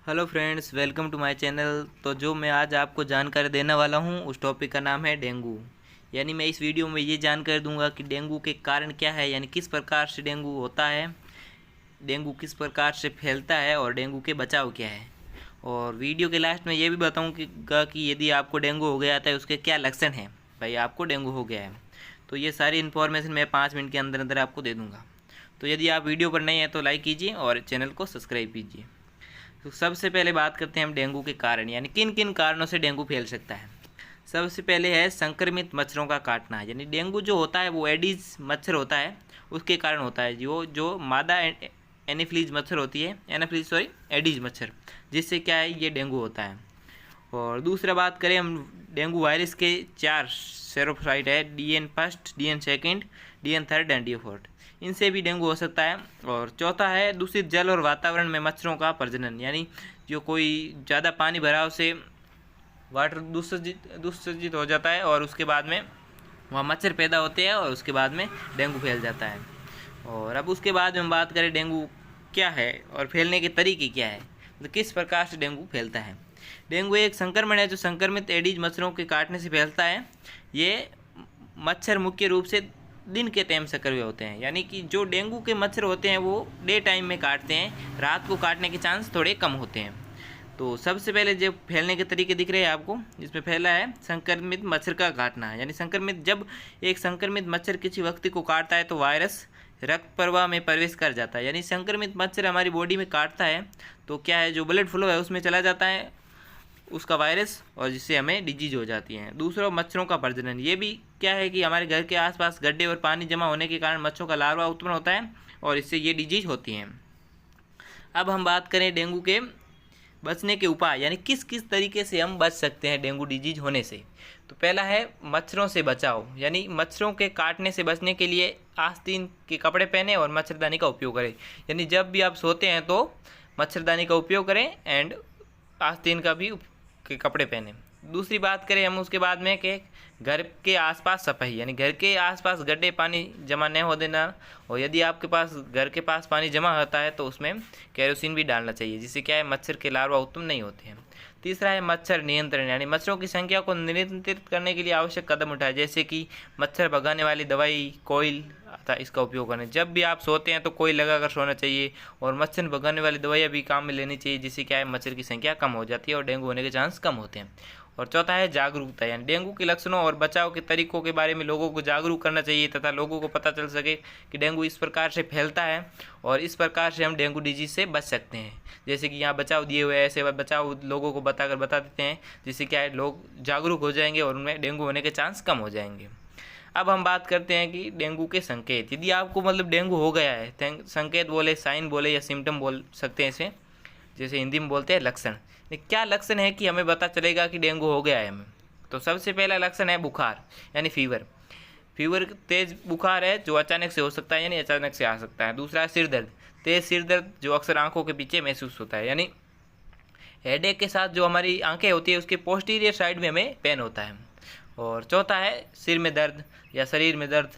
Hello friends, welcome to my channel. तो जो मैं आज आपको जानकारी देने वाला हूं उस टॉपिक का नाम है डेंगू। यानी मैं इस वीडियो में ये जानकारी दूंगा कि डेंगू के कारण क्या है, यानी किस प्रकार से डेंगू होता है, डेंगू किस प्रकार से फैलता है और डेंगू के बचाव क्या है। और वीडियो के लास्ट में ये भी बताऊँगा कि यदि आपको डेंगू हो गया था उसके क्या लक्षण हैं, भाई आपको डेंगू हो गया है। तो ये सारी इन्फॉर्मेशन मैं 5 मिनट के अंदर अंदर आपको दे दूँगा। तो यदि आप वीडियो पर नए हैं तो लाइक कीजिए और चैनल को सब्सक्राइब कीजिए। तो सबसे पहले बात करते हैं हम डेंगू के कारण, यानी किन किन कारणों से डेंगू फैल सकता है। सबसे पहले है संक्रमित मच्छरों का काटना, यानी डेंगू जो होता है वो एडीज मच्छर होता है, उसके कारण होता है। जो मादा एनाफिलीज मच्छर होती है, एडीज मच्छर, जिससे क्या है ये डेंगू होता है। और दूसरा बात करें हम डेंगू वायरस के 4 सेरोफाइट है, DN first, DN second, DN third and DN fourth. इनसे भी डेंगू हो सकता है। और चौथा है दूषित जल और वातावरण में मच्छरों का प्रजनन, यानी जो कोई ज़्यादा पानी भराव से वाटर दूषित हो जाता है और उसके बाद में वहाँ मच्छर पैदा होते हैं और उसके बाद में डेंगू फैल जाता है। और अब उसके बाद में हम बात करें डेंगू क्या है और फैलने के तरीके क्या है, मतलब किस प्रकार से डेंगू फैलता है। डेंगू एक संक्रमण है जो संक्रमित एडीज मच्छरों के काटने से फैलता है। ये मच्छर मुख्य रूप से दिन के टाइम सक्रिय होते हैं, यानी कि जो डेंगू के मच्छर होते हैं वो डे टाइम में काटते हैं, रात को काटने के चांस थोड़े कम होते हैं। तो सबसे पहले जो फैलने के तरीके दिख रहे हैं आपको, इसमें पहला है संक्रमित मच्छर का काटना, यानी जब एक संक्रमित मच्छर किसी व्यक्ति को काटता है तो वायरस रक्त प्रवाह में प्रवेश कर जाता है। यानी संक्रमित मच्छर हमारी बॉडी में काटता है तो क्या है, जो ब्लड फ्लो है उसमें चला जाता है उसका वायरस, और जिससे हमें डिजीज हो जाती है। दूसरा मच्छरों का प्रजनन, ये भी क्या है कि हमारे घर के आसपास गड्ढे और पानी जमा होने के कारण मच्छरों का लार्वा उत्पन्न होता है और इससे ये डिजीज होती हैं। अब हम बात करें डेंगू के बचने के उपाय, यानी किस किस तरीके से हम बच सकते हैं डेंगू डिजीज होने से। तो पहला है मच्छरों से बचाव, यानी मच्छरों के काटने से बचने के लिए आस्तीन के कपड़े पहने और मच्छरदानी का उपयोग करें। यानी जब भी आप सोते हैं तो मच्छरदानी का उपयोग करें एंड आस्तीन का भी के कपड़े पहने। दूसरी बात करें हम उसके बाद में कि घर के आसपास सफाई, यानी घर के आसपास गड्ढे पानी जमा नहीं हो देना, और यदि आपके पास घर के पास पानी जमा होता है तो उसमें केरोसिन भी डालना चाहिए, जिससे क्या है मच्छर के लार्वा उत्पन्न नहीं होते हैं। तीसरा है मच्छर नियंत्रण, यानी मच्छरों की संख्या को नियंत्रित करने के लिए आवश्यक कदम उठाए, जैसे कि मच्छर भगाने वाली दवाई कोयल था इसका उपयोग करें। जब भी आप सोते हैं तो कोयल लगाकर सोना चाहिए और मच्छर भगाने वाली दवाइयाँ भी काम में लेनी चाहिए, जिससे क्या है मच्छर की संख्या कम हो जाती है और डेंगू होने के चांस कम होते हैं। और चौथा है जागरूकता, यानी डेंगू के लक्षणों और बचाव के तरीकों के बारे में लोगों को जागरूक करना चाहिए तथा लोगों को पता चल सके कि डेंगू इस प्रकार से फैलता है और इस प्रकार से हम डेंगू डिजीज से बच सकते हैं। जैसे कि यहाँ बचाव दिए हुए हैं, ऐसे बचाव लोगों को बता देते हैं, जिससे क्या है लोग जागरूक हो जाएंगे और उनमें डेंगू होने के चांस कम हो जाएंगे। अब हम बात करते हैं कि डेंगू के संकेत। यदि आपको डेंगू हो गया है, संकेत बोले, साइन बोले या सिम्टम बोल सकते हैं इसे, जैसे हिंदी में बोलते हैं लक्षण। क्या लक्षण है कि हमें पता चलेगा कि डेंगू हो गया है हमें। तो सबसे पहला लक्षण है बुखार, यानी फीवर तेज बुखार है जो अचानक से हो सकता है, यानी अचानक से आ सकता है। दूसरा है सिर दर्द, तेज सिर दर्द जो अक्सर आंखों के पीछे महसूस होता है, यानी हेडेक के साथ जो हमारी आंखें होती है उसके पोस्टीरियर साइड में हमें पेन होता है। और चौथा है सिर में दर्द या शरीर में दर्द,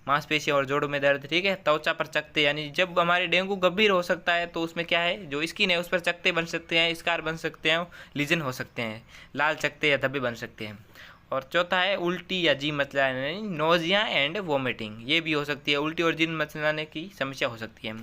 मांसपेशियों और जोड़ों में दर्द, ठीक है। त्वचा पर चकत्ते, यानी जब हमारे डेंगू गंभीर हो सकता है तो उसमें क्या है, जो स्किन है उस पर चकत्ते बन सकते हैं, स्कार बन सकते हैं, लीजन हो सकते हैं, लाल चकत्ते या धब्बे बन सकते हैं। और चौथा है उल्टी या जी मचलाने, यानी नोजिया एंड वोमिटिंग, ये भी हो सकती है, उल्टी और जी मचलाने की समस्या हो सकती है।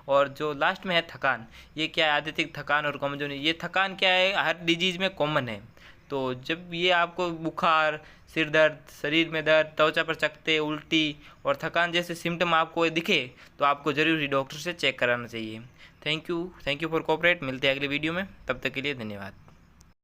और जो लास्ट में है थकान, ये क्या है, अत्यधिक थकान और कमजोरी। ये थकान क्या है, हर डिजीज में कॉमन है। तो जब ये आपको बुखार, सिर दर्द, शरीर में दर्द, त्वचा पर चकत्ते, उल्टी और थकान जैसे सिम्टम आपको दिखे तो आपको जरूर ही डॉक्टर से चेक कराना चाहिए। Thank you for cooperate. मिलते हैं अगले वीडियो में, तब तक के लिए धन्यवाद।